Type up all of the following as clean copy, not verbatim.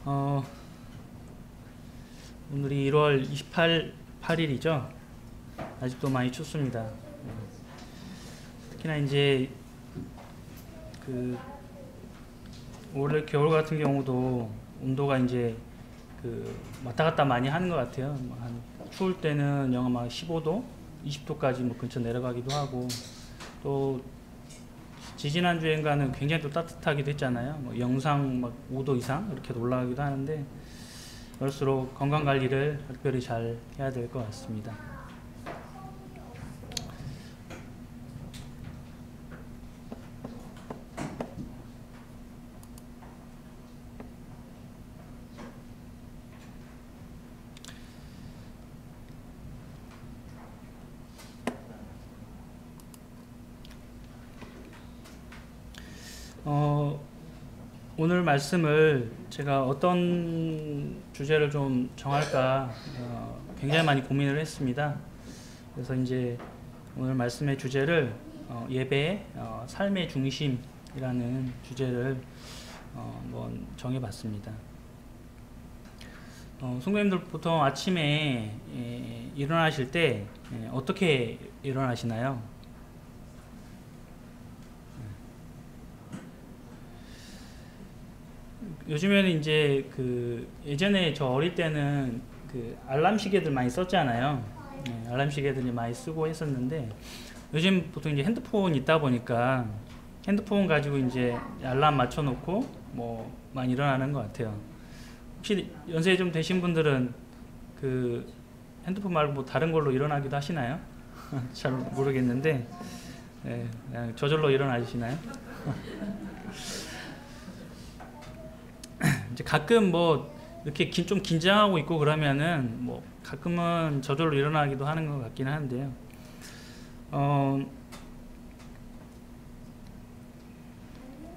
어, 오늘이 1월 8일이죠. 아직도 많이 춥습니다. 특히나 이제 그 올해 겨울 같은 경우도 온도가 이제 그 왔다 갔다 많이 하는 것 같아요. 한 추울 때는 영하 막 15도, 20도까지 뭐 근처 내려가기도 하고, 또 지지난 주엔가는 굉장히 또 따뜻하기도 했잖아요. 뭐 영상 막 5도 이상 이렇게 올라가기도 하는데, 그럴수록 건강 관리를 특별히 잘 해야 될 것 같습니다. 오늘 말씀을 제가 어떤 주제를 좀 정할까 굉장히 많이 고민을 했습니다. 그래서 이제 오늘 말씀의 주제를 예배의 삶의 중심이라는 주제를 한번 정해봤습니다. 성도님들 보통 아침에 일어나실 때 어떻게 일어나시나요? 요즘에는 이제 그 예전에 저 어릴 때는 그 알람 시계들 많이 썼잖아요. 알람 시계들이 많이 쓰고 했었는데, 요즘 보통 이제 핸드폰 있다 보니까 핸드폰 가지고 이제 알람 맞춰놓고 뭐 많이 일어나는 것 같아요. 혹시 연세 좀 되신 분들은 그 핸드폰 말고 뭐 다른 걸로 일어나기도 하시나요? 잘 모르겠는데, 그냥 저절로 일어나시나요? 이제 가끔 뭐 이렇게 좀 긴장하고 있고 그러면은 뭐 가끔은 저절로 일어나기도 하는 것 같긴 한데요.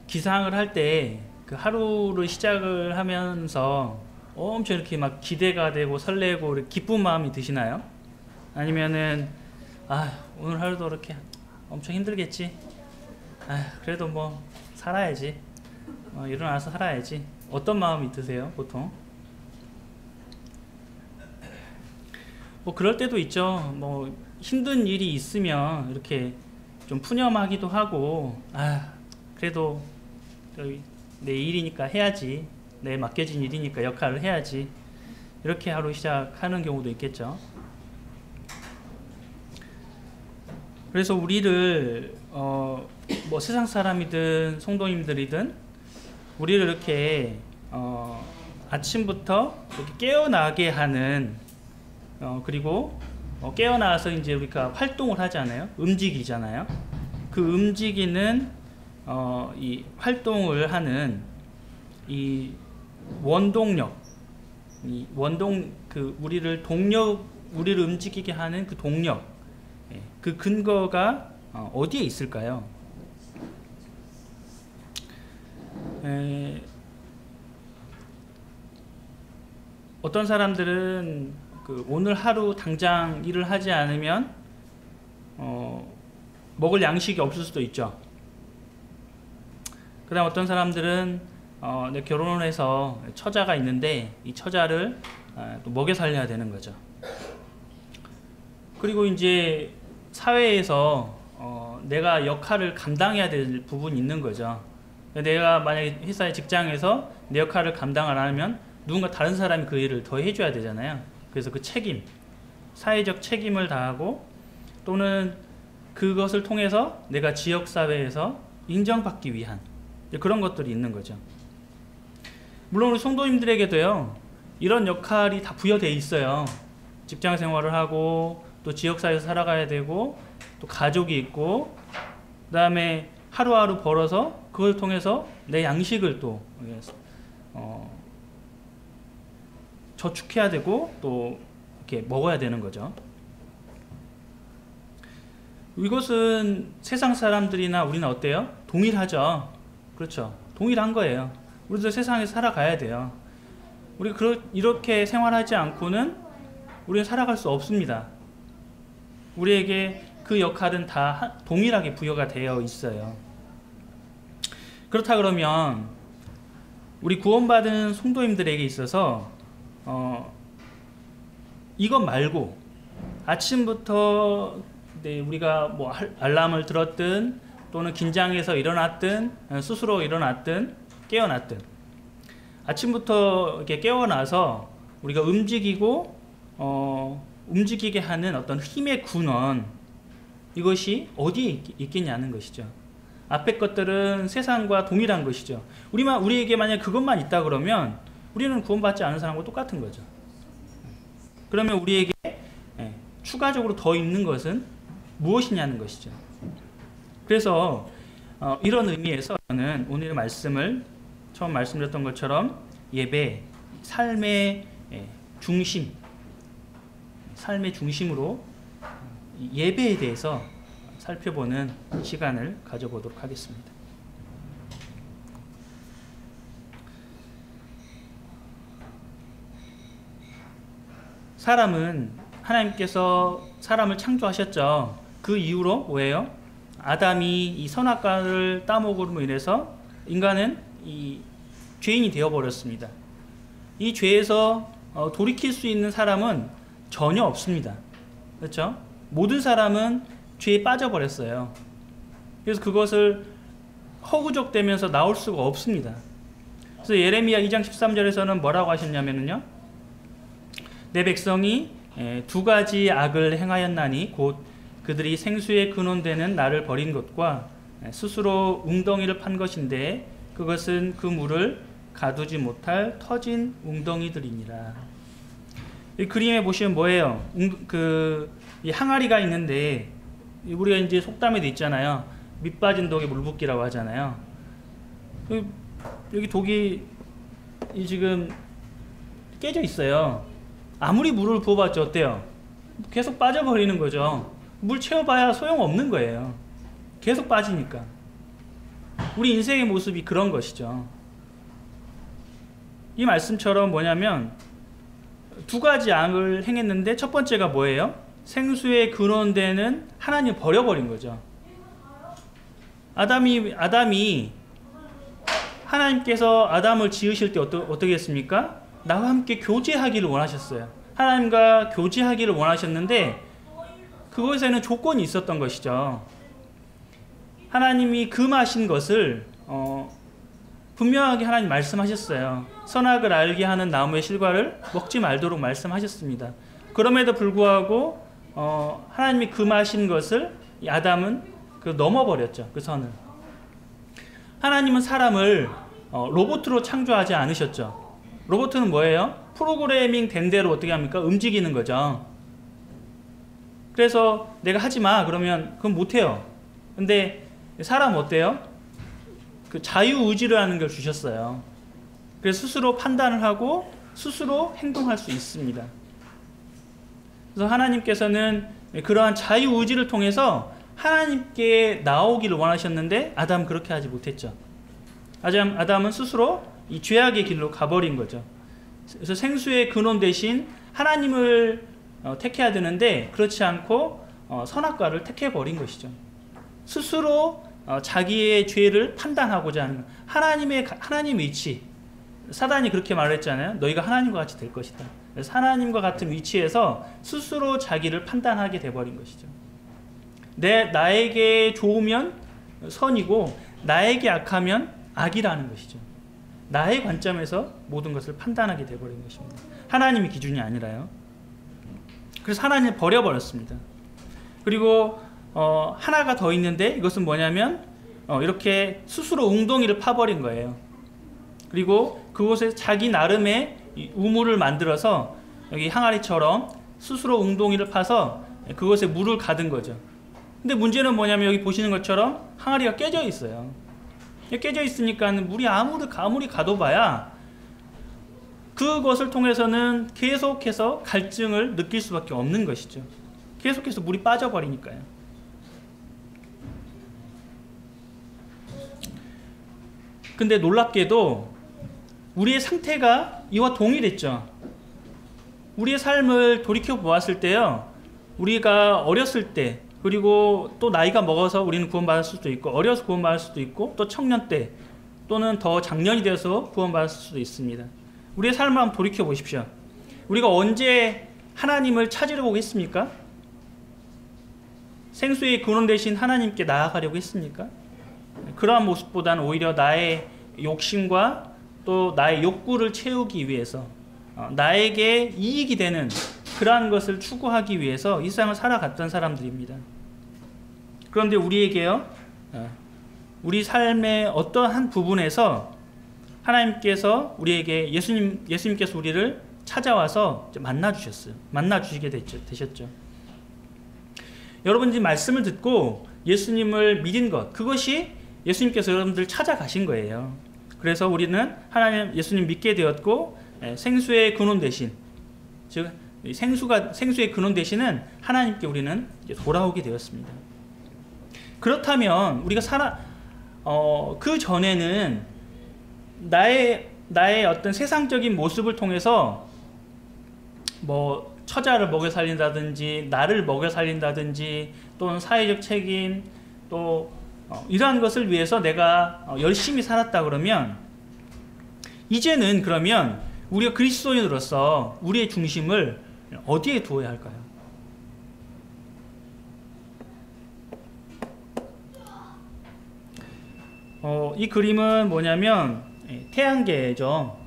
기상을 할 때 그 하루를 시작을 하면서 엄청 이렇게 막 기대가 되고 설레고 이렇게 기쁜 마음이 드시나요? 아니면은 오늘 하루도 이렇게 엄청 힘들겠지. 그래도 뭐 살아야지. 일어나서 살아야지. 어떤 마음이 드세요, 보통? 뭐 그럴 때도 있죠. 뭐 힘든 일이 있으면 이렇게 좀 푸념하기도 하고, 그래도 내 일이니까 해야지, 내 맡겨진 일이니까 역할을 해야지, 이렇게 하루 시작하는 경우도 있겠죠. 그래서 우리를 뭐 세상 사람이든 성도님들이든 우리를 이렇게 아침부터 이렇게 깨어나게 하는, 그리고 깨어나서 이제 우리가 활동을 하잖아요. 움직이잖아요. 그 움직이는 이 활동을 하는 이 원동력, 그 우리를 움직이게 하는 그 동력, 그 근거가 어디에 있을까요? 어떤 사람들은 그 오늘 하루 당장 일을 하지 않으면 먹을 양식이 없을 수도 있죠. 그 다음 어떤 사람들은 내 결혼을 해서 처자가 있는데 이 처자를 또 먹여 살려야 되는 거죠. 그리고 이제 사회에서 내가 역할을 감당해야 될 부분이 있는 거죠. 내가 만약에 회사의 직장에서 내 역할을 감당 안 하면 누군가 다른 사람이 그 일을 더 해줘야 되잖아요. 그래서 그 책임, 사회적 책임을 다하고, 또는 그것을 통해서 내가 지역사회에서 인정받기 위한 그런 것들이 있는 거죠. 물론 우리 성도님들에게도요, 이런 역할이 다 부여되어 있어요. 직장 생활을 하고, 또 지역사회에서 살아가야 되고, 또 가족이 있고, 그 다음에 하루하루 벌어서 그걸 통해서 내 양식을 또 저축해야 되고, 또 이렇게 먹어야 되는 거죠. 이것은 세상 사람들이나 우리는 어때요? 동일하죠. 그렇죠. 동일한 거예요. 우리도 세상에서 살아가야 돼요. 우리 이렇게 생활하지 않고는 우리는 살아갈 수 없습니다. 우리에게 그 역할은 다 동일하게 부여가 되어 있어요. 그렇다 그러면 우리 구원받은 성도님들에게 있어서 이것 말고 아침부터 우리가 뭐 알람을 들었든 또는 긴장해서 일어났든 스스로 일어났든 깨어났든 아침부터 이렇게 깨어나서 우리가 움직이게 하는 어떤 힘의 근원, 이것이 어디에 있겠냐는 것이죠. 앞에 것들은 세상과 동일한 것이죠. 우리에게 만약 그것만 있다 그러면 우리는 구원받지 않은 사람과 똑같은 거죠. 그러면 우리에게 추가적으로 더 있는 것은 무엇이냐는 것이죠. 그래서 이런 의미에서 저는 오늘의 말씀을 처음 말씀드렸던 것처럼 예배, 삶의 중심으로 예배에 대해서 살펴보는 시간을 가져보도록 하겠습니다. 사람은 하나님께서 사람을 창조하셨죠. 그 이후로 뭐예요? 아담이 이 선악과를 따먹음으로 인해서 인간은 이 죄인이 되어버렸습니다. 이 죄에서 돌이킬 수 있는 사람은 전혀 없습니다. 그렇죠? 모든 사람은 죄에 빠져버렸어요. 그래서 그것을 허구적대면서 나올 수가 없습니다. 그래서 예레미야 2장 13절에서는 뭐라고 하셨냐면요, 내 백성이 두 가지 악을 행하였나니 곧 그들이 생수의 근원되는 나를 버린 것과 스스로 웅덩이를 판 것인데 그것은 그 물을 가두지 못할 터진 웅덩이들이니라. 이 그림에 보시면 뭐예요? 이 항아리가 있는데 우리가 이제 속담에도 있잖아요. 밑 빠진 독에 물 붓기라고 하잖아요. 여기 독이 지금 깨져 있어요. 아무리 물을 부어봤자 어때요? 계속 빠져버리는 거죠. 물 채워봐야 소용없는 거예요. 계속 빠지니까. 우리 인생의 모습이 그런 것이죠. 이 말씀처럼 뭐냐면 두 가지 악을 행했는데 첫 번째가 뭐예요? 생수의 근원되는 하나님을 버려버린 거죠. 아담이 하나님께서 아담을 지으실 때 어떻게 했습니까? 나와 함께 교제하기를 원하셨어요. 하나님과 교제하기를 원하셨는데 그것에는 조건이 있었던 것이죠. 하나님이 금하신 것을 분명하게 하나님 말씀하셨어요. 선악을 알게 하는 나무의 실과를 먹지 말도록 말씀하셨습니다. 그럼에도 불구하고 하나님이 금하신 것을 아담은 넘어버렸죠. 그 선을. 하나님은 사람을 로봇으로 창조하지 않으셨죠. 로봇은 뭐예요? 프로그래밍 된 대로 어떻게 합니까? 움직이는 거죠. 그래서 내가 하지 마 그러면 그건 못해요. 근데 사람 어때요? 그 자유의지라는 걸 주셨어요. 그래서 스스로 판단을 하고 스스로 행동할 수 있습니다. 그래서 하나님께서는 그러한 자유의지를 통해서 하나님께 나오기를 원하셨는데 아담은 그렇게 하지 못했죠. 아담은 스스로 이 죄악의 길로 가버린 거죠. 그래서 생수의 근원 대신 하나님을 택해야 되는데 그렇지 않고 선악과를 택해버린 것이죠. 스스로 자기의 죄를 판단하고자 하는 하나님의 위치. 사단이 그렇게 말했잖아요. 너희가 하나님과 같이 될 것이다. 그래서 하나님과 같은 위치에서 스스로 자기를 판단하게 돼버린 것이죠. 나에게 좋으면 선이고 나에게 악하면 악이라는 것이죠. 나의 관점에서 모든 것을 판단하게 돼버린 것입니다. 하나님의 기준이 아니라요. 그래서 하나님을 버려버렸습니다. 그리고 하나가 더 있는데 이것은 뭐냐면 이렇게 스스로 웅덩이를 파버린 거예요. 그리고 그곳에 자기 나름의 우물을 만들어서 여기 항아리처럼 스스로 웅덩이를 파서 그곳에 물을 가둔 거죠. 근데 문제는 뭐냐면 여기 보시는 것처럼 항아리가 깨져 있어요. 깨져 있으니까 물이 아무리 가둬봐야 그것을 통해서는 계속해서 갈증을 느낄 수밖에 없는 것이죠. 계속해서 물이 빠져버리니까요. 근데 놀랍게도 우리의 상태가 이와 동일했죠. 우리의 삶을 돌이켜 보았을 때요, 우리가 어렸을 때 그리고 또 나이가 먹어서 우리는 구원받을 수도 있고 어려서 구원받을 수도 있고 또 청년 때 또는 더 장년이 되어서 구원받을 수도 있습니다. 우리의 삶을 한번 돌이켜 보십시오. 우리가 언제 하나님을 찾으려고 했습니까? 생수의 근원 되신 하나님께 나아가려고 했습니까? 그러한 모습보다는 오히려 나의 욕심과 또 나의 욕구를 채우기 위해서 나에게 이익이 되는 그러한 것을 추구하기 위해서 이 세상을 살아갔던 사람들입니다. 그런데 우리에게요, 우리 삶의 어떠한 부분에서 하나님께서 우리에게 예수님께서 우리를 찾아와서 만나주셨어요. 만나주시게 되셨죠. 여러분, 이 말씀을 듣고 예수님을 믿은 것, 그것이 예수님께서 여러분들 찾아가신 거예요. 그래서 우리는 예수님 믿게 되었고, 생수의 근원 되신, 즉 생수의 근원 되시는 하나님께 우리는 이제 돌아오게 되었습니다. 그렇다면 우리가 그 전에는 나의 어떤 세상적인 모습을 통해서 뭐 처자를 먹여 살린다든지 나를 먹여 살린다든지 또는 사회적 책임 또 이러한 것을 위해서 내가 열심히 살았다 그러면 이제는 그러면 우리가 그리스도인으로서 우리의 중심을 어디에 두어야 할까요? 이 그림은 뭐냐면 태양계죠.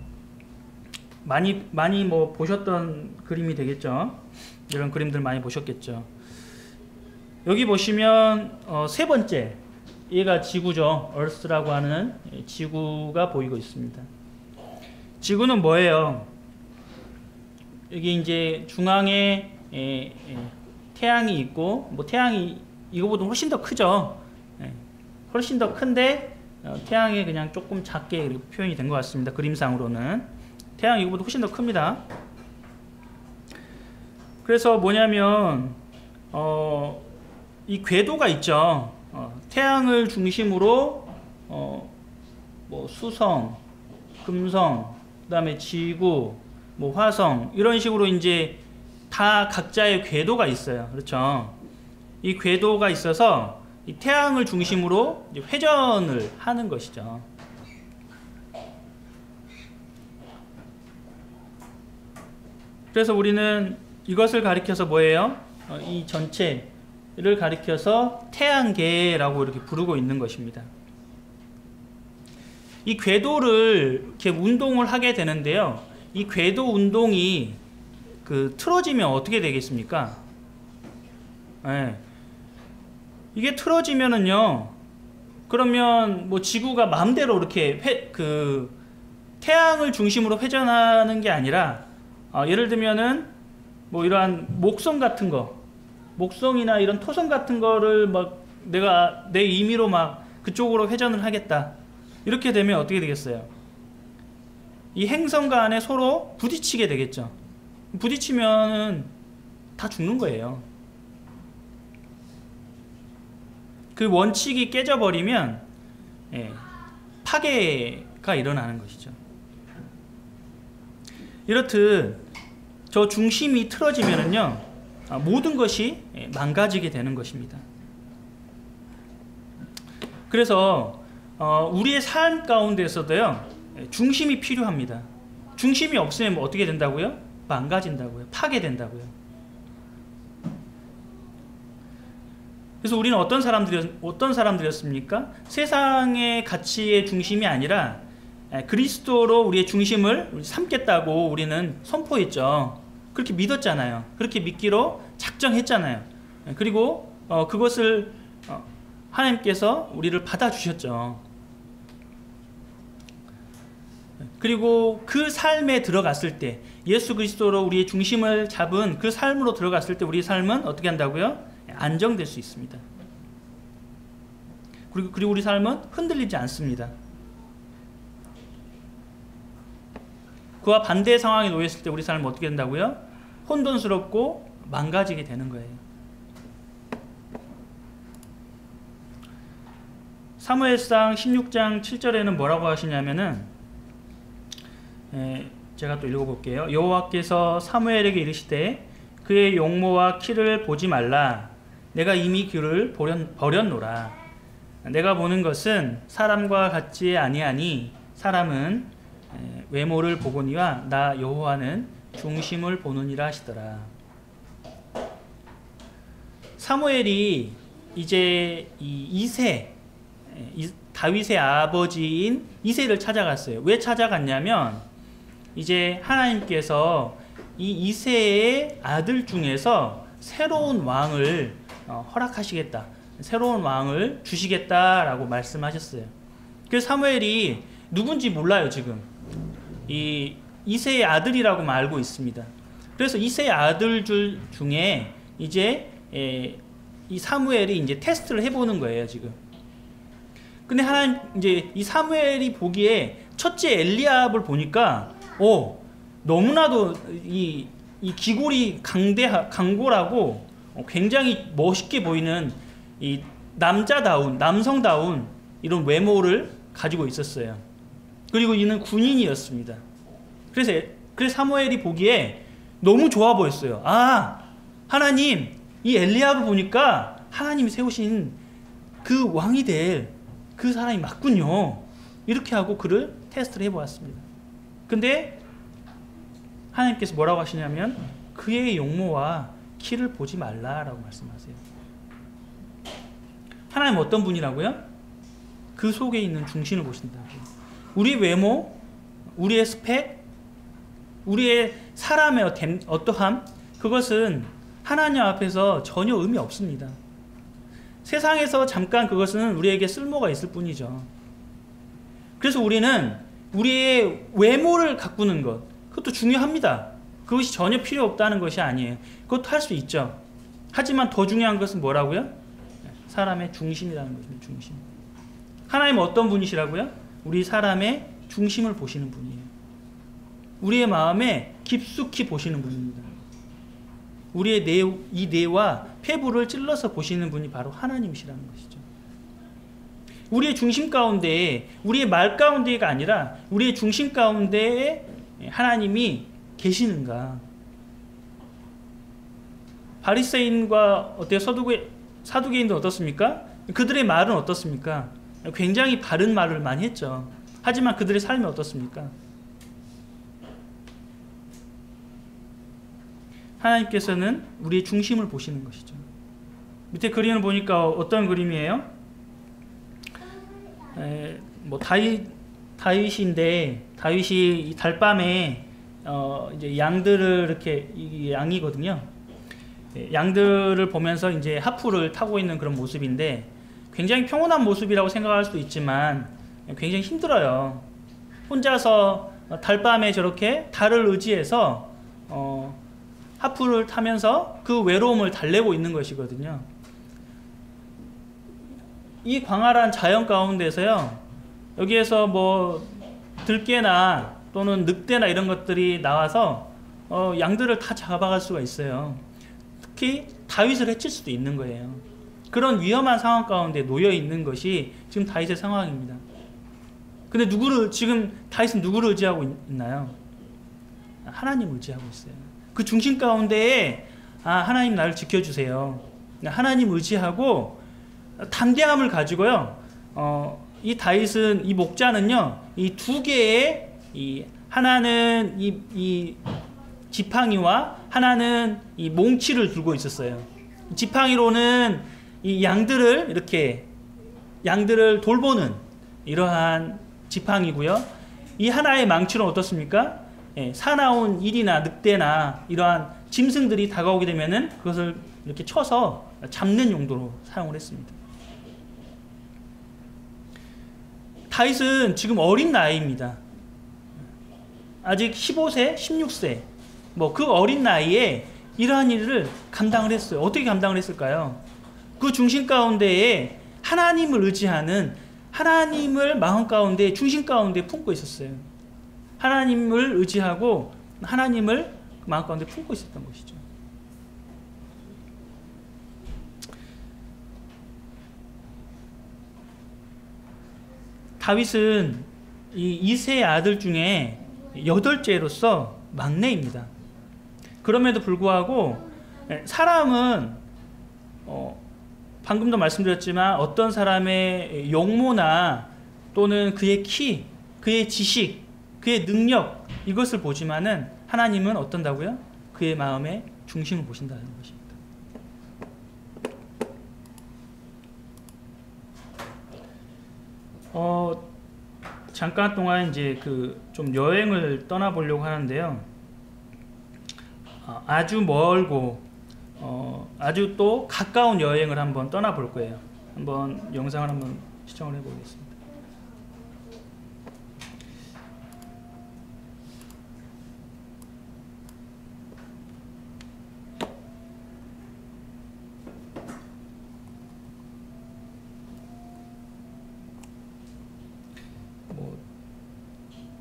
많이 뭐 보셨던 그림이 되겠죠. 이런 그림들 많이 보셨겠죠. 여기 보시면 세 번째, 얘가 지구죠. 얼스라고 하는 지구가 보이고 있습니다. 지구는 뭐예요? 여기 이제 중앙에 태양이 있고, 뭐 태양이 이거보다 훨씬 더 크죠. 훨씬 더 큰데 태양이 그냥 조금 작게 표현이 된 것 같습니다. 그림상으로는 태양이 이거보다 훨씬 더 큽니다. 그래서 뭐냐면 이 궤도가 있죠. 태양을 중심으로 뭐 수성, 금성, 그다음에 지구, 뭐 화성 이런 식으로 이제 다 각자의 궤도가 있어요. 그렇죠? 이 궤도가 있어서 이 태양을 중심으로 이제 회전을 하는 것이죠. 그래서 우리는 이것을 가리켜서 뭐예요? 이 전체를 가리켜서 태양계라고 이렇게 부르고 있는 것입니다. 이 궤도를 이렇게 운동을 하게 되는데요. 이 궤도 운동이 틀어지면 어떻게 되겠습니까? 네. 이게 틀어지면은요, 그러면 뭐 지구가 마음대로 이렇게 태양을 중심으로 회전하는 게 아니라, 예를 들면은 뭐 이러한 목성 같은 거, 목성이나 이런 토성 같은 거를 막 내가 내 임의로 막 그쪽으로 회전을 하겠다. 이렇게 되면 어떻게 되겠어요? 이 행성 간에 서로 부딪히게 되겠죠. 부딪히면은 다 죽는 거예요. 그 원칙이 깨져버리면 파괴가 일어나는 것이죠. 이렇듯 저 중심이 틀어지면은요, 모든 것이 망가지게 되는 것입니다. 그래서 우리의 삶 가운데서도요, 중심이 필요합니다. 중심이 없으면 뭐 어떻게 된다고요? 망가진다고요. 파괴된다고요. 그래서 우리는 어떤 사람들이었습니까? 세상의 가치의 중심이 아니라 그리스도로 우리의 중심을 삼겠다고 우리는 선포했죠. 그렇게 믿었잖아요. 그렇게 믿기로 작정했잖아요. 그리고 그것을 하나님께서 우리를 받아주셨죠. 그리고 그 삶에 들어갔을 때, 예수 그리스도로 우리의 중심을 잡은 그 삶으로 들어갔을 때 우리의 삶은 어떻게 한다고요? 안정될 수 있습니다. 그리고 우리 삶은 흔들리지 않습니다. 그와 반대의 상황에 놓였을 때 우리 삶은 어떻게 된다고요? 혼돈스럽고 망가지게 되는 거예요. 사무엘상 16장 7절에는 뭐라고 하시냐면은, 제가 또 읽어볼게요. 여호와께서 사무엘에게 이르시되 그의 용모와 키를 보지 말라. 내가 이미 그를 버렸노라. 내가 보는 것은 사람과 같지 아니하니 사람은 외모를 보거니와 나 여호와는 중심을 보느니라 하시더라. 사무엘이 이제 이 이새, 다윗의 아버지인 이새를 찾아갔어요. 왜 찾아갔냐면 이제 하나님께서 이 이새의 아들 중에서 새로운 왕을 허락하시겠다, 새로운 왕을 주시겠다라고 말씀하셨어요. 그래서 사무엘이 누군지 몰라요. 지금 이 이새의 아들이라고만 알고 있습니다. 그래서 이새의 아들 중에 이제 이 사무엘이 이제 테스트를 해보는 거예요 지금. 근데 하나님 이제 이 사무엘이 보기에 첫째 엘리압을 보니까 너무나도 이 기골이 강골하고 굉장히 멋있게 보이는 이 남성다운 이런 외모를 가지고 있었어요. 그리고 이는 군인이었습니다. 그래서 사무엘이 보기에 너무 좋아 보였어요. 하나님, 이 엘리압을 보니까 하나님이 세우신 그 왕이 될 그 사람이 맞군요. 이렇게 하고 그를 테스트를 해보았습니다. 근데 하나님께서 뭐라고 하시냐면 그의 용모와 키를 보지 말라라고 말씀하세요. 하나님 어떤 분이라고요? 그 속에 있는 중심을 보신다고요. 우리 외모, 우리의 스펙, 우리의 사람의 어떠함, 그것은 하나님 앞에서 전혀 의미 없습니다. 세상에서 잠깐 그것은 우리에게 쓸모가 있을 뿐이죠. 그래서 우리는 우리의 외모를 가꾸는 것, 그것도 중요합니다. 그것이 전혀 필요 없다는 것이 아니에요. 그것도 할 수 있죠. 하지만 더 중요한 것은 뭐라고요? 사람의 중심이라는 것입니다. 중심. 하나님은 어떤 분이시라고요? 우리 사람의 중심을 보시는 분이에요. 우리의 마음에 깊숙이 보시는 분입니다. 우리의 이 뇌와 폐부를 찔러서 보시는 분이 바로 하나님이시라는 것이죠. 우리의 중심 가운데에, 우리의 말 가운데가 아니라 우리의 중심 가운데에 하나님이 계시는가? 바리새인과 어때요? 사두개인도 어떻습니까? 그들의 말은 어떻습니까? 굉장히 바른 말을 많이 했죠. 하지만 그들의 삶이 어떻습니까? 하나님께서는 우리의 중심을 보시는 것이죠. 밑에 그림을 보니까 어떤 그림이에요? 다윗인데 다윗이 달밤에 이제 양들을 이렇게 양이거든요. 양들을 보면서 이제 하프를 타고 있는 그런 모습인데 굉장히 평온한 모습이라고 생각할 수도 있지만 굉장히 힘들어요. 혼자서 달밤에 저렇게 달을 의지해서 하프를 타면서 그 외로움을 달래고 있는 것이거든요. 이 광활한 자연 가운데서요, 여기에서 뭐 들깨나 또는 늑대나 이런 것들이 나와서 양들을 다 잡아갈 수가 있어요. 특히 다윗을 해칠 수도 있는 거예요. 그런 위험한 상황 가운데 놓여 있는 것이 지금 다윗의 상황입니다. 근데 지금 다윗은 누구를 의지하고 있나요? 하나님을 의지하고 있어요. 그 중심 가운데에 하나님 나를 지켜주세요. 하나님 의지하고 담대함을 가지고요. 이 다윗은, 이 목자는요, 이 두 개의 하나는 이 지팡이와 하나는 이 몽치를 들고 있었어요. 지팡이로는 이 양들을 돌보는 이러한 지팡이고요. 이 하나의 망치는 어떻습니까? 사나운 일이나 늑대나 이러한 짐승들이 다가오게 되면은 그것을 이렇게 쳐서 잡는 용도로 사용을 했습니다. 다윗은 지금 어린 나이입니다. 아직 15세, 16세, 그 어린 나이에 이러한 일을 감당을 했어요. 어떻게 감당을 했을까요? 그 중심 가운데에 하나님을 의지하는, 하나님을 마음 가운데, 중심 가운데 품고 있었어요. 하나님을 의지하고 하나님을 마음 가운데 품고 있었던 것이죠. 다윗은 이 이새의 아들 중에 8째로서 막내입니다. 그럼에도 불구하고 사람은 방금도 말씀드렸지만 어떤 사람의 용모나 또는 그의 키, 그의 지식, 그의 능력 이것을 보지만은 하나님은 어떤다고요? 그의 마음의 중심을 보신다는 것입니다. 잠깐 동안 이제 좀 여행을 떠나보려고 하는데요. 아주 멀고 아주 또 가까운 여행을 한번 떠나볼 거예요. 한번 영상을 한번 시청을 해보겠습니다.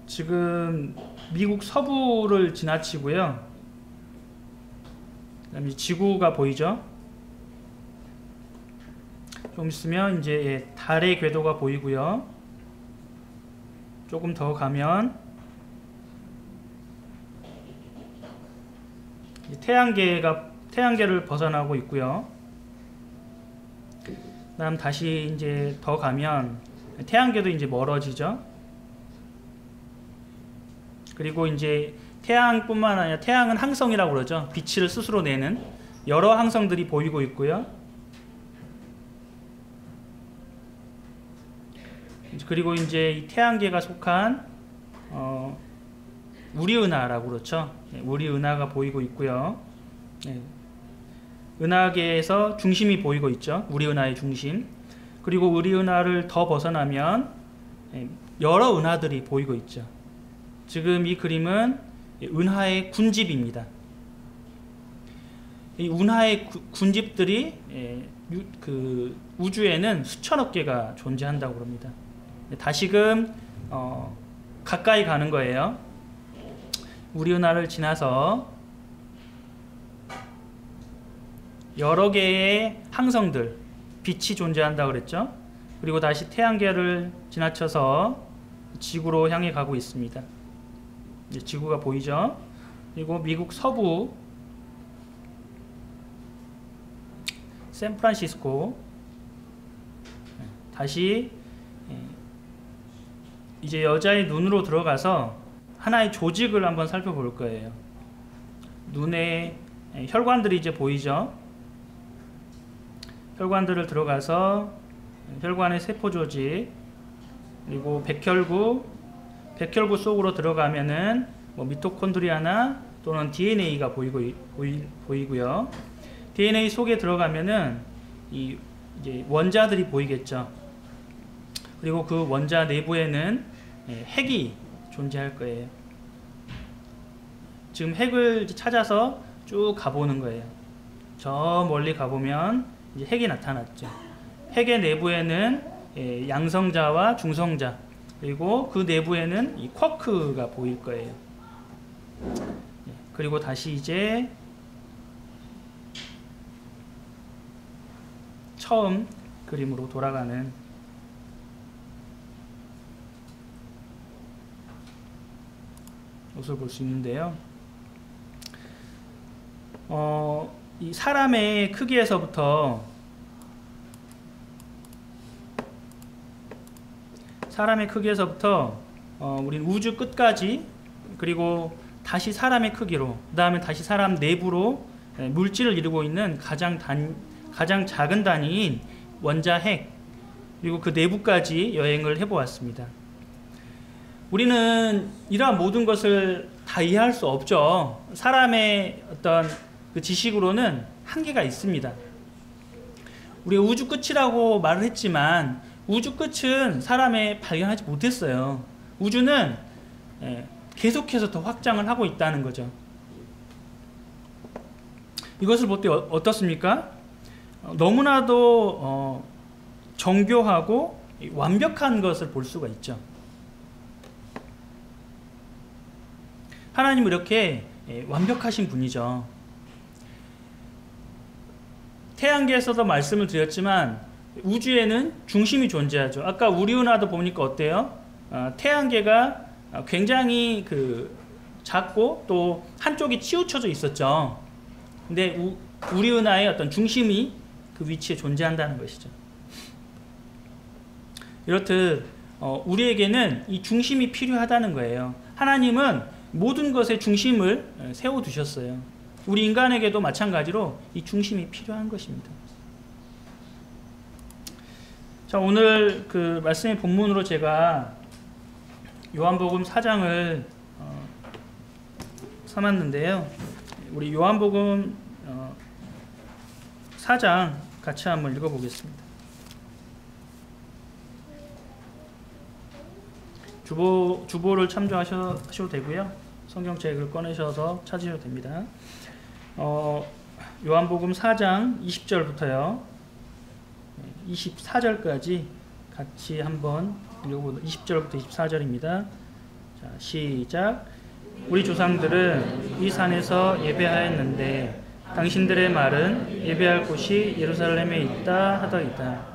지금 미국 서부를 지나치고요. 그다음에 지구가 보이죠? 좀 있으면 이제 달의 궤도가 보이고요. 조금 더 가면 태양계를 벗어나고 있고요. 그다음 다시 이제 더 가면 태양계도 이제 멀어지죠. 그리고 이제 태양뿐만 아니라 태양은 항성이라고 그러죠. 빛을 스스로 내는 여러 항성들이 보이고 있고요. 그리고 이제 이 태양계가 속한 우리은하라고 그렇죠. 우리은하가 보이고 있고요. 은하계에서 중심이 보이고 있죠. 우리은하의 중심. 그리고 우리은하를 더 벗어나면 여러 은하들이 보이고 있죠. 지금 이 그림은 은하의 군집입니다. 이 은하의 군집들이 우주에는 수천억 개가 존재한다고 합니다. 다시금 가까이 가는 거예요. 우리 은하를 지나서 여러 개의 항성들, 빛이 존재한다고 그랬죠. 그리고 다시 태양계를 지나쳐서 지구로 향해 가고 있습니다. 이제 지구가 보이죠. 그리고 미국 서부 샌프란시스코, 다시 이제 여자의 눈으로 들어가서 하나의 조직을 한번 살펴볼 거예요. 눈에 혈관들이 이제 보이죠. 혈관들을 들어가서 혈관의 세포 조직, 그리고 백혈구 속으로 들어가면은 미토콘드리아나 또는 DNA가 보이고요. DNA 속에 들어가면은 이제 원자들이 보이겠죠. 그리고 그 원자 내부에는 핵이 존재할 거예요. 지금 핵을 찾아서 쭉 가보는 거예요. 저 멀리 가보면 이제 핵이 나타났죠. 핵의 내부에는 양성자와 중성자, 그리고 그 내부에는 이 쿼크가 보일 거예요. 그리고 다시 이제 처음 그림으로 돌아가는 모습을 볼 수 있는데요. 이 사람의 크기에서부터 우린 우주 끝까지, 그리고 다시 사람의 크기로, 그 다음에 다시 사람 내부로 물질을 이루고 있는 가장 작은 단위인 원자핵, 그리고 그 내부까지 여행을 해보았습니다. 우리는 이러한 모든 것을 다 이해할 수 없죠. 사람의 어떤 그 지식으로는 한계가 있습니다. 우리가 우주 끝이라고 말을 했지만 우주 끝은 사람이 발견하지 못했어요. 우주는 계속해서 더 확장을 하고 있다는 거죠. 이것을 볼 때 어떻습니까? 너무나도 정교하고 완벽한 것을 볼 수가 있죠. 하나님은 이렇게 완벽하신 분이죠. 태양계에서도 말씀을 드렸지만 우주에는 중심이 존재하죠. 아까 우리은하도 보니까 어때요? 태양계가 굉장히 작고 또 한쪽이 치우쳐져 있었죠. 근데 우리은하의 어떤 중심이 그 위치에 존재한다는 것이죠. 이렇듯 우리에게는 이 중심이 필요하다는 거예요. 하나님은 모든 것의 중심을 세워두셨어요. 우리 인간에게도 마찬가지로 이 중심이 필요한 것입니다. 자, 오늘 그 말씀의 본문으로 제가 요한복음 4장을 삼았는데요. 우리 요한복음 4장 같이 한번 읽어보겠습니다. 주보를 참조하셔도 되고요. 성경책을 꺼내셔서 찾으셔도 됩니다. 요한복음 4장 20절부터요. 24절까지 같이 한번 읽어보도록 20절부터 24절입니다. 자, 시작. 우리 조상들은 이 산에서 예배하였는데 당신들의 말은 예배할 곳이 예루살렘에 있다 하더이다.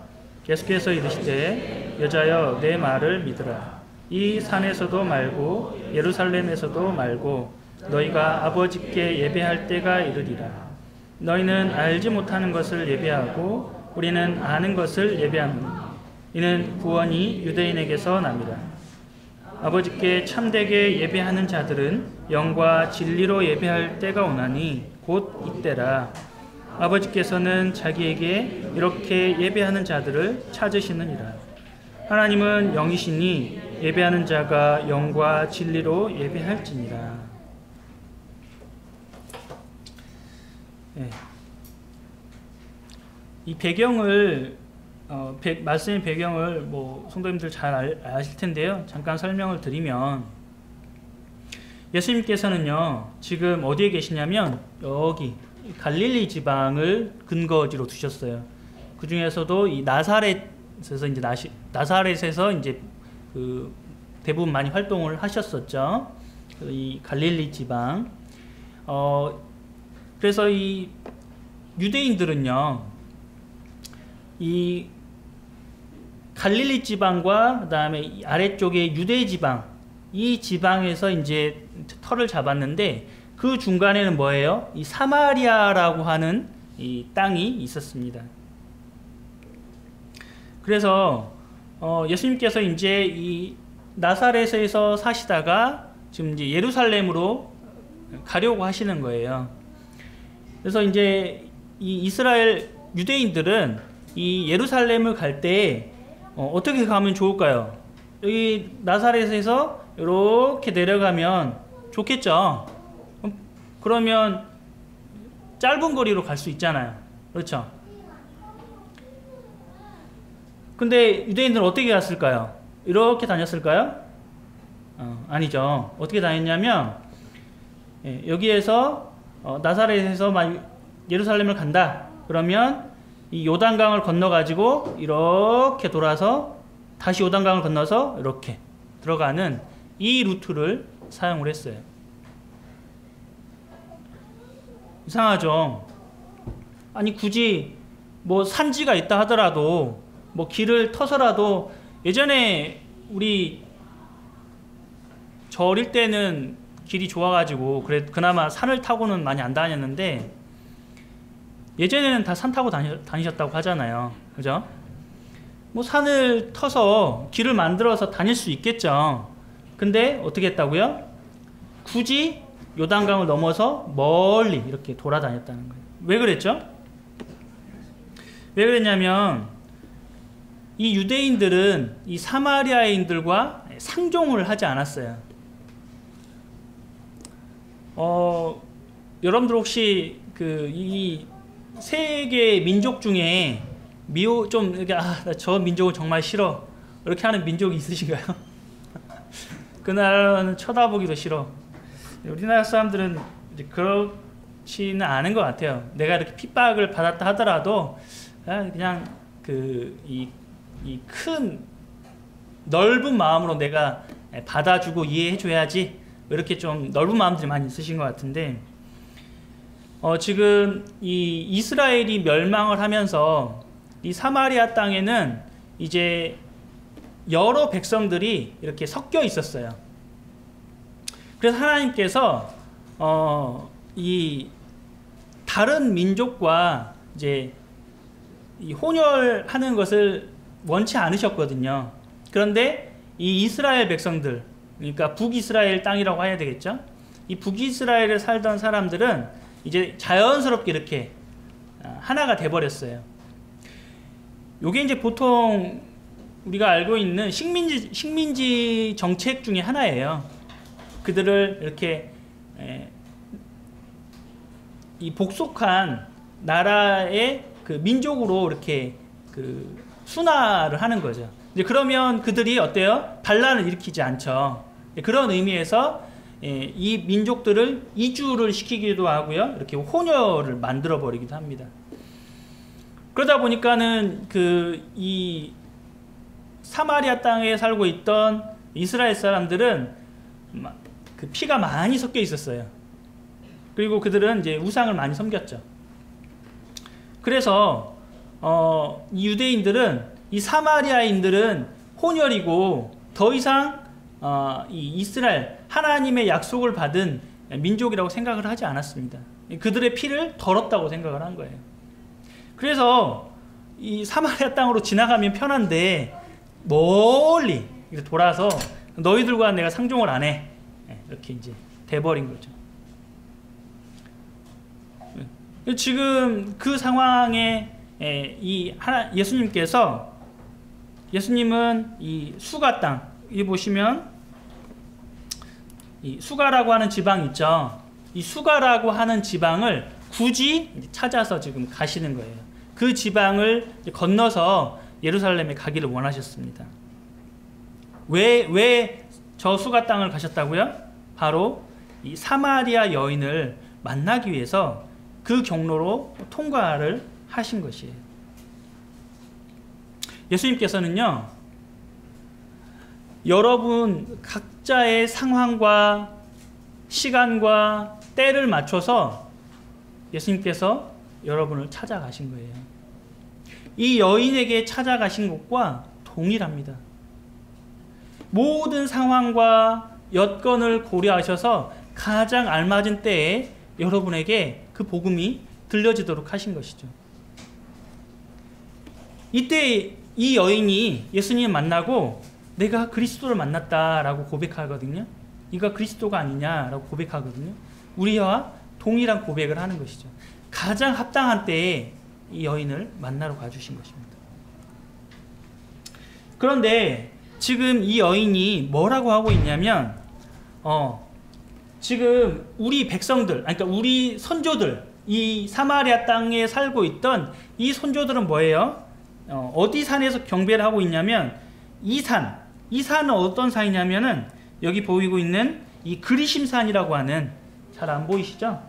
계속해서 이르시되 여자여 내 말을 믿으라. 이 산에서도 말고 예루살렘에서도 말고 너희가 아버지께 예배할 때가 이르리라. 너희는 알지 못하는 것을 예배하고 우리는 아는 것을 예배하노니 이는 구원이 유대인에게서 납니다. 아버지께 참되게 예배하는 자들은 영과 진리로 예배할 때가 오나니 곧 이때라. 아버지께서는 자기에게 이렇게 예배하는 자들을 찾으시느니라. 하나님은 영이시니 예배하는 자가 영과 진리로 예배할지니라. 네. 이 배경을 말씀의 배경을 뭐 성도님들 잘 아실 텐데요. 잠깐 설명을 드리면 예수님께서는요 지금 어디에 계시냐면 여기 갈릴리 지방을 근거지로 두셨어요. 그 중에서도 이 나사렛에서 이제 그 대부분 많이 활동을 하셨었죠. 이 갈릴리 지방. 그래서 이 유대인들은요, 이 갈릴리 지방과 그다음에 아래쪽에 유대 지방, 이 지방에서 이제 터를 잡았는데 그 중간에는 뭐예요? 이 사마리아라고 하는 이 땅이 있었습니다. 그래서 예수님께서 이제 이 나사렛에서 사시다가 지금 이제 예루살렘으로 가려고 하시는 거예요. 그래서 이제 이 이스라엘 유대인들은 이 예루살렘을 갈 때 어떻게 가면 좋을까요? 여기 나사렛에서 이렇게 내려가면 좋겠죠. 그러면 짧은 거리로 갈 수 있잖아요. 그렇죠? 근데 유대인들은 어떻게 갔을까요? 이렇게 다녔을까요? 아니죠. 어떻게 다녔냐면 여기에서 나사렛에서 예루살렘을 간다. 그러면 이 요단강을 건너가지고 이렇게 돌아서 다시 요단강을 건너서 이렇게 들어가는 이 루트를 사용을 했어요. 이상하죠? 아니 굳이 뭐 산지가 있다 하더라도 뭐 길을 터서라도 예전에 우리 저 어릴 때는 길이 좋아가지고 그나마 산을 타고는 많이 안 다녔는데 예전에는 다 산 타고 다니셨다고 하잖아요. 그죠? 뭐 산을 터서 길을 만들어서 다닐 수 있겠죠. 근데 어떻게 했다고요? 굳이 요단강을 넘어서 멀리 이렇게 돌아다녔다는 거예요. 왜 그랬죠? 왜 그랬냐면 이 유대인들은 이 사마리아인들과 상종을 하지 않았어요. 여러분들 혹시 이 세계 민족 중에 저 민족은 정말 싫어 이렇게 하는 민족이 있으신가요? 그 나라는 쳐다보기도 싫어. 우리나라 사람들은 이제 그렇지는 않은 것 같아요. 내가 이렇게 핍박을 받았다 하더라도 그냥 이 큰 넓은 마음으로 내가 받아주고 이해해줘야지 이렇게 좀 넓은 마음들이 많이 있으신 것 같은데 지금 이 이스라엘이 멸망을 하면서 이 사마리아 땅에는 이제 여러 백성들이 이렇게 섞여 있었어요. 그래서 하나님께서 이 다른 민족과 이제 이 혼혈하는 것을 원치 않으셨거든요. 그런데 이 이스라엘 백성들, 그러니까 북이스라엘 땅이라고 해야 되겠죠. 이 북이스라엘에 살던 사람들은 이제 자연스럽게 이렇게 하나가 돼버렸어요. 요게 이제 보통 우리가 알고 있는 식민지 정책 중에 하나예요. 그들을 이렇게 이 복속한 나라의 그 민족으로 이렇게 그 순화를 하는 거죠. 이제 그러면 그들이 어때요? 반란을 일으키지 않죠. 그런 의미에서 이 민족들을 이주를 시키기도 하고요. 이렇게 혼혈을 만들어 버리기도 합니다. 그러다 보니까는 이 사마리아 땅에 살고 있던 이스라엘 사람들은 그 피가 많이 섞여 있었어요. 그리고 그들은 이제 우상을 많이 섬겼죠. 그래서 이 유대인들은, 이 사마리아인들은 혼혈이고 더 이상 이 이스라엘 하나님의 약속을 받은 민족이라고 생각을 하지 않았습니다. 그들의 피를 더럽다고 생각을 한 거예요. 그래서 이 사마리아 땅으로 지나가면 편한데 멀리 돌아서 너희들과 내가 상종을 안 해, 이렇게 이제 돼버린 거죠. 지금 그 상황에 예수님은 이 수가 땅, 이 보시면 이 수가라고 하는 지방 있죠. 이 수가라고 하는 지방을 굳이 찾아서 지금 가시는 거예요. 그 지방을 건너서 예루살렘에 가기를 원하셨습니다. 왜 저 수가 땅을 가셨다고요? 바로 이 사마리아 여인을 만나기 위해서 그 경로로 통과를 하신 것이에요. 예수님께서는요, 여러분 각자의 상황과 시간과 때를 맞춰서 예수님께서 여러분을 찾아가신 거예요. 이 여인에게 찾아가신 것과 동일합니다. 모든 상황과 여건을 고려하셔서 가장 알맞은 때에 여러분에게 그 복음이 들려지도록 하신 것이죠. 이때 이 여인이 예수님을 만나고 내가 그리스도를 만났다라고 고백하거든요. 네가 그리스도가 아니냐라고 고백하거든요. 우리와 동일한 고백을 하는 것이죠. 가장 합당한 때에 이 여인을 만나러 가주신 것입니다. 그런데 지금 이 여인이 뭐라고 하고 있냐면 지금 우리 백성들, 그러니까 우리 선조들, 이 사마리아 땅에 살고 있던 이 선조들은 뭐예요? 어디 산에서 경배를 하고 있냐면 이 산은 어떤 산이냐면은 여기 보이고 있는 이 그리심산이라고 하는, 잘 안 보이시죠?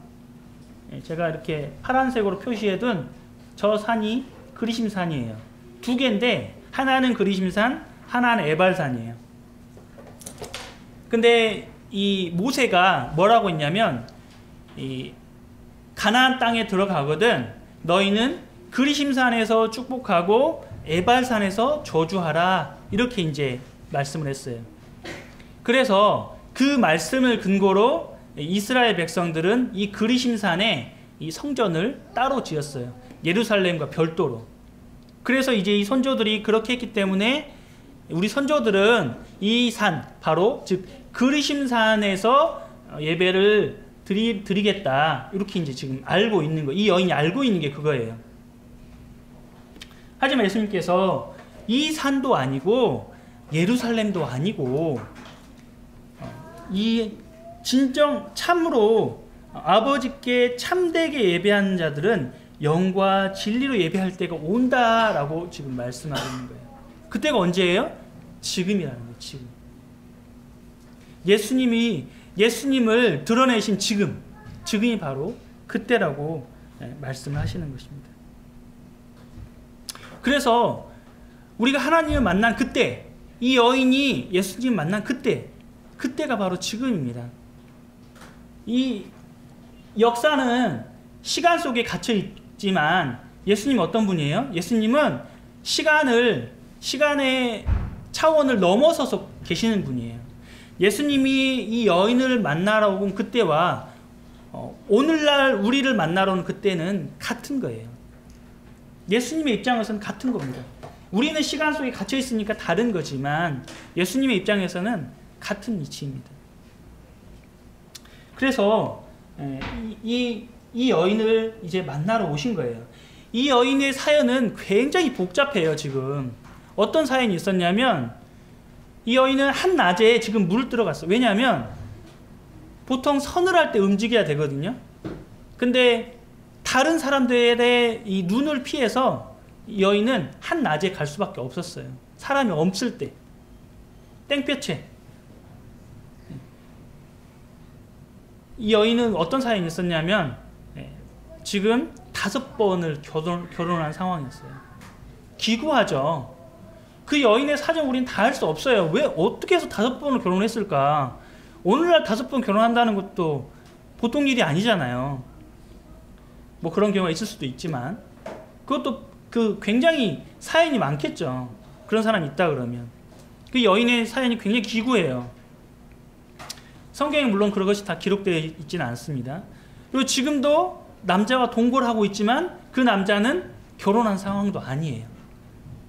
제가 이렇게 파란색으로 표시해둔 저 산이 그리심산이에요. 두 개인데 하나는 그리심산, 하나는 에발산이에요. 근데 이 모세가 뭐라고 했냐면 이 가나안 땅에 들어가거든 너희는 그리심산에서 축복하고 에발산에서 저주하라, 이렇게 이제 말씀을 했어요. 그래서 그 말씀을 근거로 이스라엘 백성들은 이 그리심산에 이 성전을 따로 지었어요. 예루살렘과 별도로. 그래서 이제 이 선조들이 그렇게 했기 때문에 우리 선조들은 이 산, 바로 즉 그리심산에서 예배를 드리겠다, 이렇게 이제 지금 알고 있는 거, 이 여인이 알고 있는 게 그거예요. 하지만 예수님께서 이 산도 아니고 예루살렘도 아니고 이 진정 참으로 아버지께 참되게 예배하는 자들은 영과 진리로 예배할 때가 온다라고 지금 말씀하고 있는 거예요. 그때가 언제예요? 지금이라는 거예요. 지금. 예수님을 드러내신 지금이 바로 그때라고 말씀을 하시는 것입니다. 그래서 우리가 하나님을 만난 그때, 이 여인이 예수님 만난 그때가 바로 지금입니다. 이 역사는 시간 속에 갇혀 있지만 예수님은 어떤 분이에요? 예수님은 시간의 차원을 넘어서서 계시는 분이에요. 예수님이 이 여인을 만나러 온 그때와 오늘날 우리를 만나러 온 그때는 같은 거예요. 예수님의 입장에서는 같은 겁니다. 우리는 시간 속에 갇혀 있으니까 다른 거지만 예수님의 입장에서는 같은 이치입니다. 그래서 이 여인을 이제 만나러 오신 거예요. 이 여인의 사연은 굉장히 복잡해요. 지금 어떤 사연이 있었냐면, 이 여인은 한낮에 지금 물을 들어갔어요. 왜냐하면 보통 서늘할 때 움직여야 되거든요. 근데 다른 사람들의 이 눈을 피해서 이 여인은 한낮에 갈 수밖에 없었어요. 사람이 없을 때, 땡볕에. 이 여인은 어떤 사연이 있었냐면, 지금 5번을 결혼한 상황이었어요. 기구하죠. 그 여인의 사정 우리는 다 알 수 없어요. 왜 어떻게 해서 5번을 결혼했을까? 오늘날 5번 결혼한다는 것도 보통 일이 아니잖아요. 뭐 그런 경우가 있을 수도 있지만, 그것도 굉장히 사연이 많겠죠. 그런 사람이 있다 그러면. 그 여인의 사연이 굉장히 기구해요. 성경에 물론 그런 것이 다 기록되어 있지는 않습니다. 그리고 지금도 남자와 동거를 하고 있지만 그 남자는 결혼한 상황도 아니에요.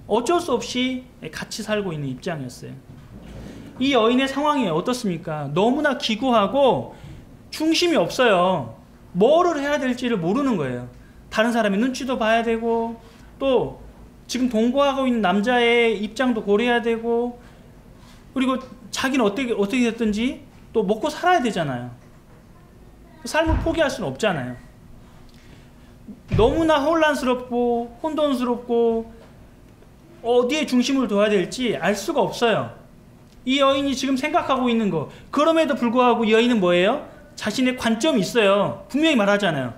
어쩔 수 없이 같이 살고 있는 입장이었어요. 이 여인의 상황이 어떻습니까? 너무나 기구하고 중심이 없어요. 뭐를 해야 될지를 모르는 거예요. 다른 사람의 눈치도 봐야 되고, 또 지금 동거하고 있는 남자의 입장도 고려해야 되고, 그리고 자기는 어떻게 됐든지 또 먹고 살아야 되잖아요. 삶을 포기할 수는 없잖아요. 너무나 혼란스럽고 혼돈스럽고 어디에 중심을 둬야 될지 알 수가 없어요. 이 여인이 지금 생각하고 있는 거, 그럼에도 불구하고 이 여인은 뭐예요? 자신의 관점이 있어요. 분명히 말하잖아요.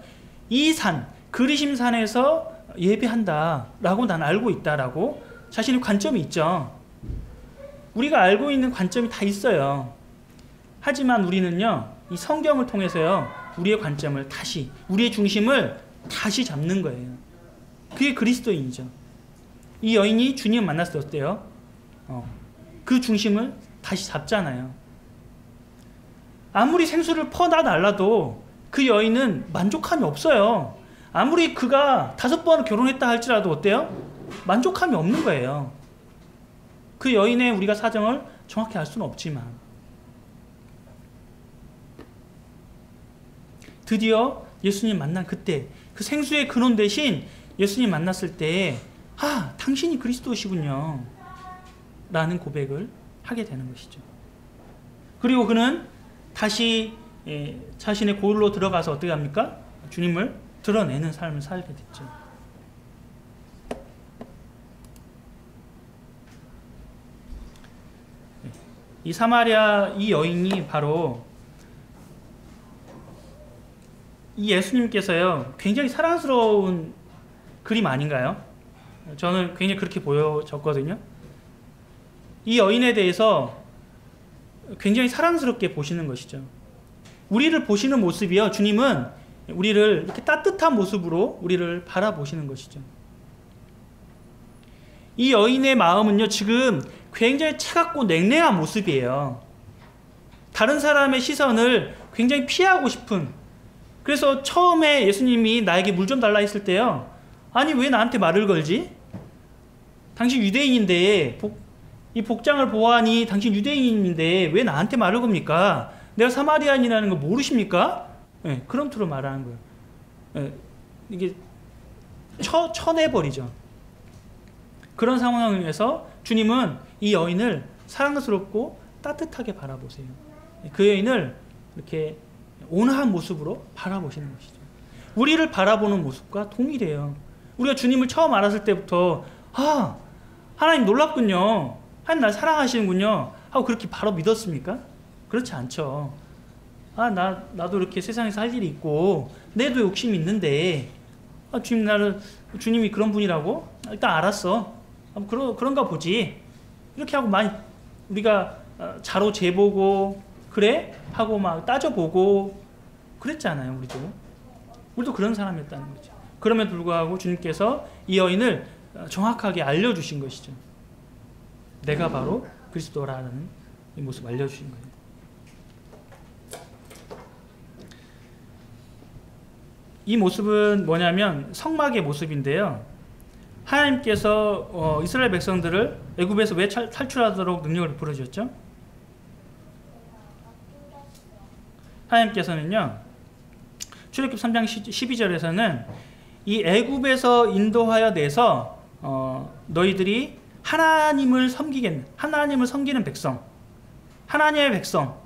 이 산, 그리심산에서 예배한다 라고 난 알고 있다라고 자신의 관점이 있죠. 우리가 알고 있는 관점이 다 있어요. 하지만 우리는요, 이 성경을 통해서요, 우리의 관점을 다시, 우리의 중심을 다시 잡는 거예요. 그게 그리스도인이죠. 이 여인이 주님 만났을 때 어때요? 그 중심을 다시 잡잖아요. 아무리 생수를 퍼다 날라도 그 여인은 만족함이 없어요. 아무리 그가 5번 결혼했다 할지라도 어때요? 만족함이 없는 거예요. 그 여인의 우리가 사정을 정확히 알 수는 없지만, 드디어 예수님 만난 그때, 그 생수의 근원 대신 예수님 만났을 때, 아, 당신이 그리스도시군요 라는 고백을 하게 되는 것이죠. 그리고 그는 다시 자신의 고을로 들어가서 어떻게 합니까? 주님을 드러내는 삶을 살게 됐죠. 이 사마리아 이 여인이 바로 이 예수님께서요, 굉장히 사랑스러운 그림 아닌가요? 저는 굉장히 그렇게 보여졌거든요. 이 여인에 대해서 굉장히 사랑스럽게 보시는 것이죠. 우리를 보시는 모습이요, 주님은 우리를 이렇게 따뜻한 모습으로 우리를 바라보시는 것이죠. 이 여인의 마음은요, 지금 굉장히 차갑고 냉랭한 모습이에요. 다른 사람의 시선을 굉장히 피하고 싶은, 그래서 처음에 예수님이 나에게 물 좀 달라 했을 때요, 아니 왜 나한테 말을 걸지? 당신 유대인인데, 이 복장을 보아하니 당신 유대인인데 왜 나한테 말을 겁니까? 내가 사마리아인이라는 거 모르십니까? 네, 그런 투로 말하는 거예요. 네, 이게 쳐내버리죠. 그런 상황에서 주님은 이 여인을 사랑스럽고 따뜻하게 바라보세요. 그 여인을 이렇게 온화한 모습으로 바라보시는 것이죠. 우리를 바라보는 모습과 동일해요. 우리가 주님을 처음 알았을 때부터, 아, 하나님 놀랍군요, 하나님 날 사랑하시는군요 하고 그렇게 바로 믿었습니까? 그렇지 않죠. 아, 나도 이렇게 세상에서 할 일이 있고 내도 욕심이 있는데, 아, 주님이 그런 분이라고? 일단 알았어. 그런가 보지. 이렇게 하고 많이 우리가 자로 재보고 그래? 하고 막 따져보고 그랬잖아요. 우리도 그런 사람이었다는 거죠. 그럼에도 불구하고 주님께서 이 여인을 정확하게 알려주신 것이죠. 내가 바로 그리스도라는 이 모습 알려주신 거예요. 이 모습은 뭐냐면 성막의 모습인데요. 하나님께서 이스라엘 백성들을 애굽에서 왜 탈출하도록 능력을 베풀어 주셨죠? 하나님께서는요, 출애굽 3장 12절에서는 이 애굽에서 인도하여 내서 너희들이 하나님을 섬기는 백성, 하나님의 백성,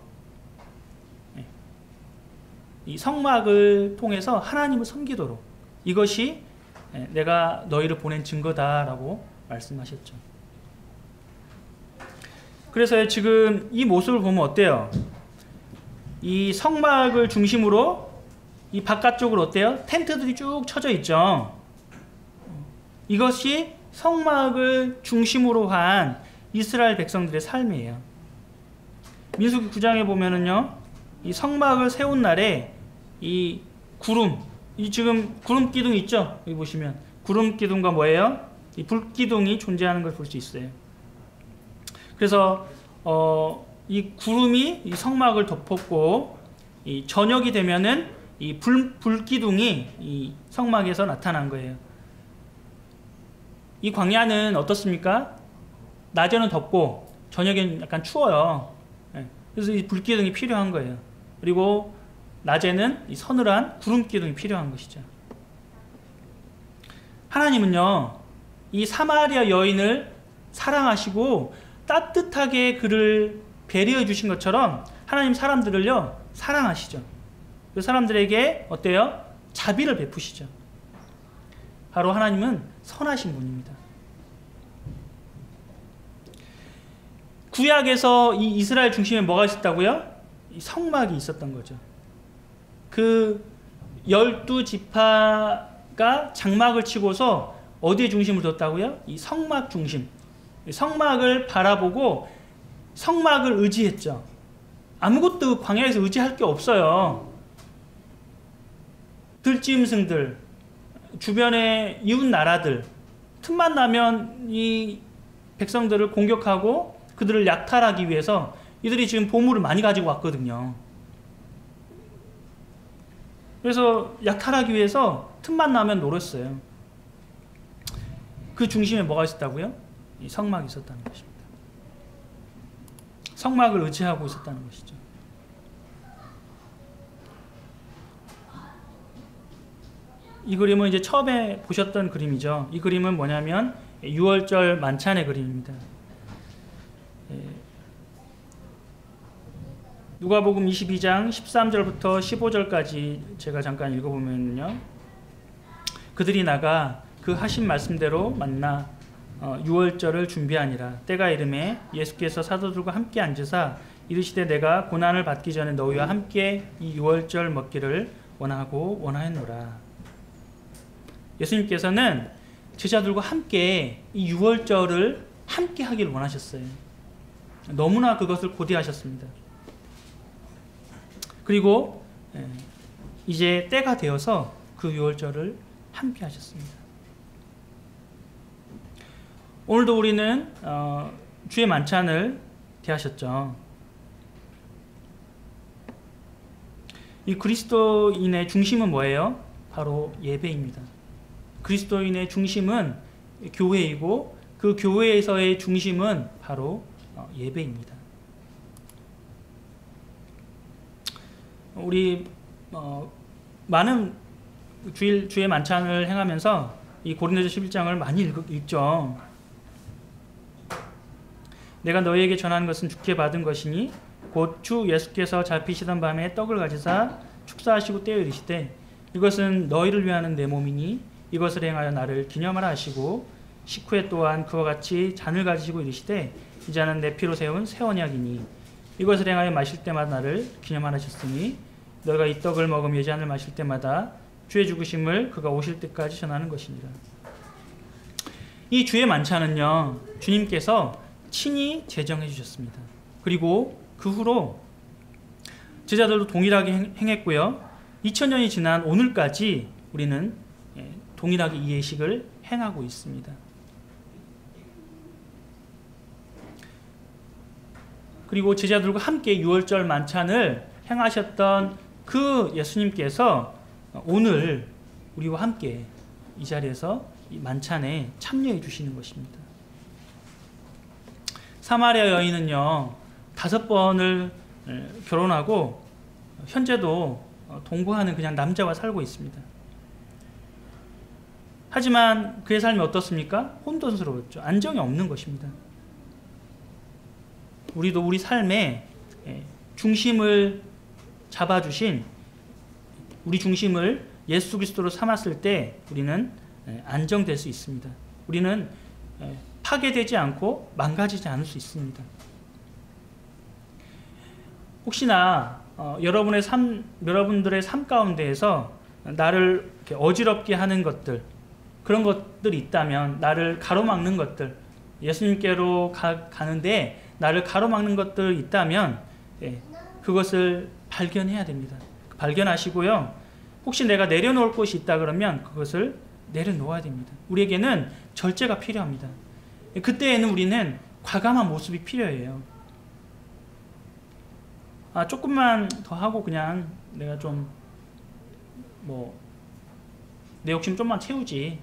이 성막을 통해서 하나님을 섬기도록, 이것이 내가 너희를 보낸 증거다라고 말씀하셨죠. 그래서 지금 이 모습을 보면 어때요? 이 성막을 중심으로 이 바깥쪽으로 어때요? 텐트들이 쭉 쳐져 있죠. 이것이 성막을 중심으로 한 이스라엘 백성들의 삶이에요. 민수기 9장에 보면은요, 이 성막을 세운 날에 이 구름, 이 지금 구름 기둥 있죠? 여기 보시면 구름 기둥과 뭐예요? 이 불 기둥이 존재하는 걸 볼 수 있어요. 그래서 이 구름이 이 성막을 덮었고, 이 저녁이 되면은 이 불 기둥이 이 성막에서 나타난 거예요. 이 광야는 어떻습니까? 낮에는 덥고 저녁에는 약간 추워요. 그래서 이 불 기둥이 필요한 거예요. 그리고 낮에는 이 서늘한 구름 기둥이 필요한 것이죠. 하나님은요, 이 사마리아 여인을 사랑하시고 따뜻하게 그를 배려해 주신 것처럼 하나님 사람들을요, 사랑하시죠. 그 사람들에게 어때요? 자비를 베푸시죠. 바로 하나님은 선하신 분입니다. 구약에서 이 이스라엘 중심에 뭐가 있었다고요? 이 성막이 있었던 거죠. 그 12지파가 장막을 치고서 어디에 중심을 뒀다고요? 이 성막 중심. 성막을 바라보고 성막을 의지했죠. 아무것도 광야에서 의지할 게 없어요. 들짐승들, 주변의 이웃 나라들, 틈만 나면 이 백성들을 공격하고 그들을 약탈하기 위해서 이들이 지금 보물을 많이 가지고 왔거든요. 그래서 약탈하기 위해서 틈만 나면 노렸어요. 그 중심에 뭐가 있었다고요? 이 성막이 있었다는 것입니다. 성막을 의지하고 있었다는 것이죠. 이 그림은 이제 처음에 보셨던 그림이죠. 이 그림은 뭐냐면 6월절 만찬의 그림입니다. 누가복음 22장 13절부터 15절까지 제가 잠깐 읽어보면요, 그들이 나가 그 하신 말씀대로 만나 유월절을 준비하니라. 때가 이르매 예수께서 사도들과 함께 앉으사 이르시되 내가 고난을 받기 전에 너희와 함께 이 유월절 먹기를 원하였노라. 예수님께서는 제자들과 함께 이 유월절을 함께 하길 원하셨어요. 너무나 그것을 고대하셨습니다. 그리고 이제 때가 되어서 그 유월절을 함께 하셨습니다. 오늘도 우리는 주의 만찬을 대하셨죠. 이 그리스도인의 중심은 뭐예요? 바로 예배입니다. 그리스도인의 중심은 교회이고 그 교회에서의 중심은 바로 예배입니다. 우리 많은 주의 만찬을 행하면서 이 고린도서 11장을 많이 읽죠. 내가 너희에게 전하는 것은 주께 받은 것이니 곧 주 예수께서 잡히시던 밤에 떡을 가지사 축사하시고 떼어 이르시되 이것은 너희를 위하는 내 몸이니 이것을 행하여 나를 기념하라 하시고 식후에 또한 그와 같이 잔을 가지시고 이르시되 이 잔은 내 피로 세운 새 언약이니 이것을 행하여 마실 때마다 나를 기념하라 하셨으니 너희가 이 떡을 먹으며 이 잔을 마실 때마다 주의 죽으심을 그가 오실 때까지 전하는 것이니라. 이 주의 만찬은요, 주님께서 친히 제정해 주셨습니다. 그리고 그 후로 제자들도 동일하게 행했고요. 2000년이 지난 오늘까지 우리는 동일하게 이 예식을 행하고 있습니다. 그리고 제자들과 함께 유월절 만찬을 행하셨던 그 예수님께서 오늘 우리와 함께 이 자리에서 이 만찬에 참여해 주시는 것입니다. 사마리아 여인은요 5번을 결혼하고 현재도 동거하는 그냥 남자와 살고 있습니다. 하지만 그의 삶이 어떻습니까? 혼돈스러웠죠. 안정이 없는 것입니다. 우리도 우리 삶의 중심을 잡아주신, 우리 중심을 예수 그리스도로 삼았을 때 우리는 안정될 수 있습니다. 우리는 파괴되지 않고 망가지지 않을 수 있습니다. 혹시나 여러분들의 삶 가운데에서 나를 이렇게 어지럽게 하는 것들, 그런 것들이 있다면, 나를 가로막는 것들, 예수님께로 가는데 나를 가로막는 것들이 있다면 그것을 발견해야 됩니다. 발견하시고요. 혹시 내가 내려놓을 곳이 있다 그러면 그것을 내려놓아야 됩니다. 우리에게는 절제가 필요합니다. 그때에는 우리는 과감한 모습이 필요해요. 조금만 더 하고 그냥 내가 좀 내 욕심 좀만 채우지.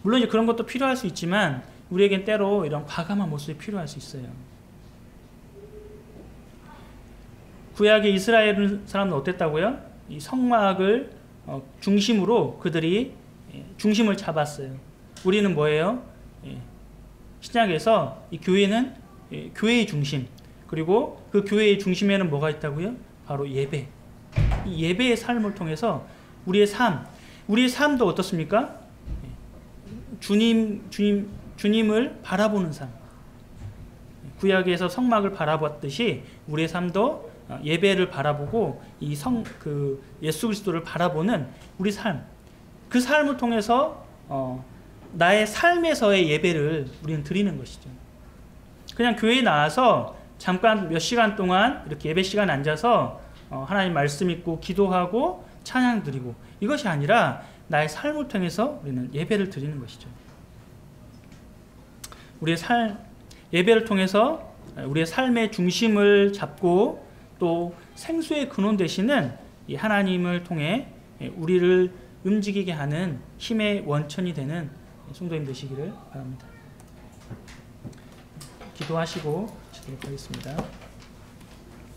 물론 이제 그런 것도 필요할 수 있지만 우리에겐 때로 이런 과감한 모습이 필요할 수 있어요. 구약의 이스라엘 사람은 어땠다고요? 이 성막을 중심으로 그들이 중심을 잡았어요. 우리는 뭐예요? 신약에서 이 교회는 교회의 중심, 그리고 그 교회의 중심에는 뭐가 있다고요? 바로 예배. 이 예배의 삶을 통해서 우리의 삶도 어떻습니까? 주님을 바라보는 삶. 구약에서 성막을 바라봤듯이 우리의 삶도 예배를 바라보고 예수 그리스도를 바라보는 우리 삶. 그 삶을 통해서 나의 삶에서의 예배를 우리는 드리는 것이죠. 그냥 교회에 나와서 잠깐 몇 시간 동안 이렇게 예배 시간에 앉아서 하나님 말씀 읽고 기도하고 찬양 드리고, 이것이 아니라 나의 삶을 통해서 우리는 예배를 드리는 것이죠. 우리의 예배를 통해서 우리의 삶의 중심을 잡고 또 생수의 근원 되시는 이 하나님을 통해 우리를 움직이게 하는 힘의 원천이 되는 성도님 되시기를 바랍니다. 기도하시고 시도록 하겠습니다.